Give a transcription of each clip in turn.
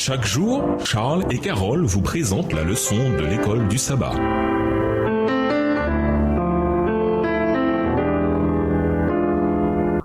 Chaque jour, Charles et Carole vous présentent la leçon de l'école du sabbat.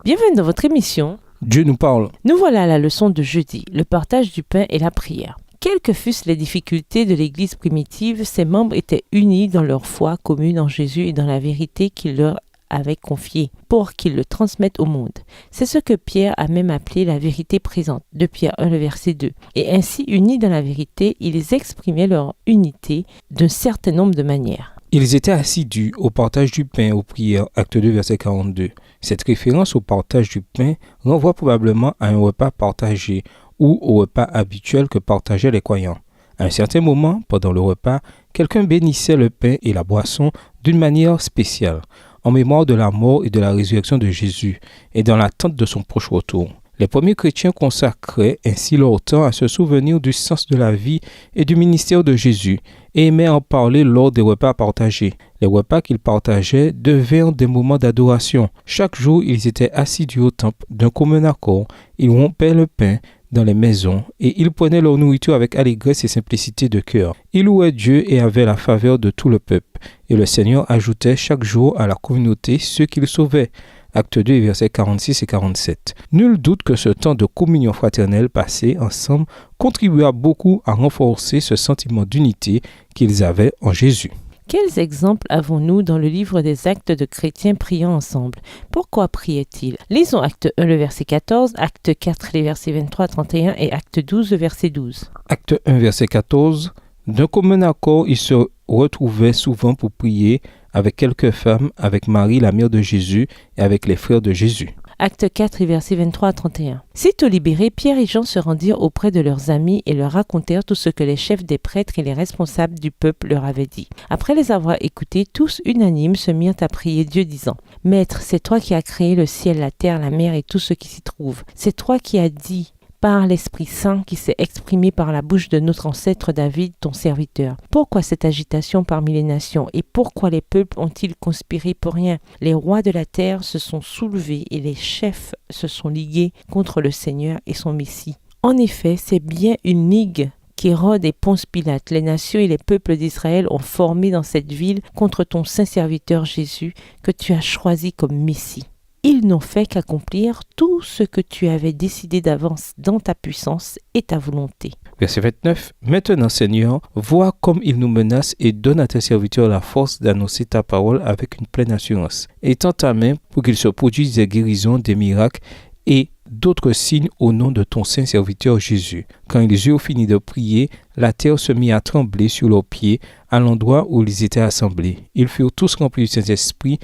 Bienvenue dans votre émission. Dieu nous parle. Nous voilà à la leçon de jeudi, le partage du pain et la prière. Quelles que fussent les difficultés de l'Église primitive, ses membres étaient unis dans leur foi commune en Jésus et dans la vérité qu'il leur avait confiée pour qu'ils le transmettent au monde. C'est ce que Pierre a même appelé la vérité présente, de Pierre 1, le verset 2. Et ainsi, unis dans la vérité, ils exprimaient leur unité d'un certain nombre de manières. Ils étaient assidus au partage du pain aux prières, acte 2, verset 42. Cette référence au partage du pain renvoie probablement à un repas partagé ou au repas habituel que partageaient les croyants. À un certain moment, pendant le repas, quelqu'un bénissait le pain et la boisson d'une manière spéciale, en mémoire de la mort et de la résurrection de Jésus, et dans l'attente de son proche retour. Les premiers chrétiens consacraient ainsi leur temps à se souvenir du sens de la vie et du ministère de Jésus, et aimaient en parler lors des repas partagés. Les repas qu'ils partageaient devinrent des moments d'adoration. Chaque jour, ils étaient assidus au temple d'un commun accord, ils rompaient le pain dans les maisons, et ils prenaient leur nourriture avec allégresse et simplicité de cœur. Ils louaient Dieu et avaient la faveur de tout le peuple, et le Seigneur ajoutait chaque jour à la communauté ceux qu'il sauvait. Acte 2, versets 46 et 47. Nul doute que ce temps de communion fraternelle passé ensemble contribua beaucoup à renforcer ce sentiment d'unité qu'ils avaient en Jésus. Quels exemples avons-nous dans le livre des Actes de chrétiens priant ensemble? Pourquoi priaient-ils? Lisons Acte 1, le verset 14, Acte 4, les versets 23 à 31 et Acte 12, le verset 12. Acte 1, verset 14. D'un commun accord, ils se retrouvaient souvent pour prier avec quelques femmes, avec Marie, la mère de Jésus, et avec les frères de Jésus. Acte 4, versets 23 à 31. Sitôt libérés, Pierre et Jean se rendirent auprès de leurs amis et leur racontèrent tout ce que les chefs des prêtres et les responsables du peuple leur avaient dit. Après les avoir écoutés, tous unanimes se mirent à prier Dieu, disant : « Maître, c'est toi qui as créé le ciel, la terre, la mer et tout ce qui s'y trouve. C'est toi qui as dit par l'Esprit Saint qui s'est exprimé par la bouche de notre ancêtre David, ton serviteur. Pourquoi cette agitation parmi les nations et pourquoi les peuples ont-ils conspiré pour rien? Les rois de la terre se sont soulevés et les chefs se sont ligués contre le Seigneur et son Messie. En effet, c'est bien une ligue qu'Hérode et Ponce Pilate, les nations et les peuples d'Israël ont formé dans cette ville contre ton saint serviteur Jésus que tu as choisi comme Messie. Ils n'ont fait qu'accomplir tout ce que tu avais décidé d'avance dans ta puissance et ta volonté. » Verset 29. Maintenant, Seigneur, vois comme ils nous menacent et donne à tes serviteurs la force d'annoncer ta parole avec une pleine assurance. Étends ta main pour qu'il se produise des guérisons, des miracles et d'autres signes au nom de ton saint serviteur Jésus. Quand ils eurent fini de prier, la terre se mit à trembler sur leurs pieds à l'endroit où ils étaient assemblés. Ils furent tous remplis du Saint-Esprit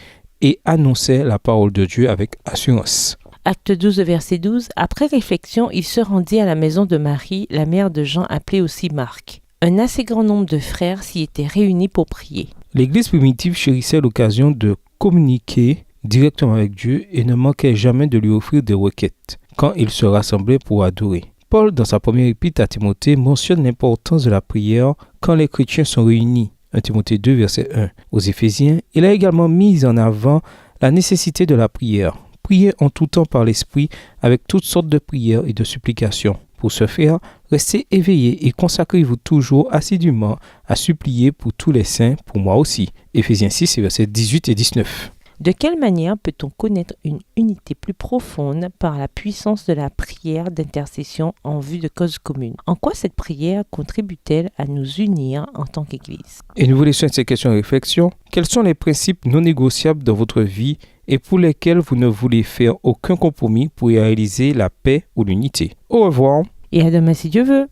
et annonçaient la parole de Dieu avec assurance. Acte 12, verset 12. Après réflexion, il se rendit à la maison de Marie, la mère de Jean, appelée aussi Marc. Un assez grand nombre de frères s'y étaient réunis pour prier. L'Église primitive chérissait l'occasion de communiquer directement avec Dieu et ne manquait jamais de lui offrir des requêtes quand il se rassemblait pour adorer. Paul, dans sa première épître à Timothée, mentionne l'importance de la prière quand les chrétiens sont réunis. 1 Timothée 2, verset 1. Aux Éphésiens, il a également mis en avant la nécessité de la prière. Priez en tout temps par l'Esprit avec toutes sortes de prières et de supplications. Pour ce faire, restez éveillés et consacrez-vous toujours assidûment à supplier pour tous les saints, pour moi aussi. Éphésiens 6, versets 18 et 19. De quelle manière peut-on connaître une unité plus profonde par la puissance de la prière d'intercession en vue de causes communes? En quoi cette prière contribue-t-elle à nous unir en tant qu'Église? Et nous vous laissons ces questions et réflexions. Quels sont les principes non négociables dans votre vie et pour lesquels vous ne voulez faire aucun compromis pour réaliser la paix ou l'unité? Au revoir. Et à demain si Dieu veut.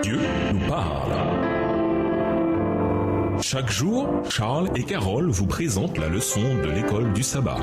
Dieu nous parle. Chaque jour, Charles et Carole vous présentent la leçon de l'école du sabbat.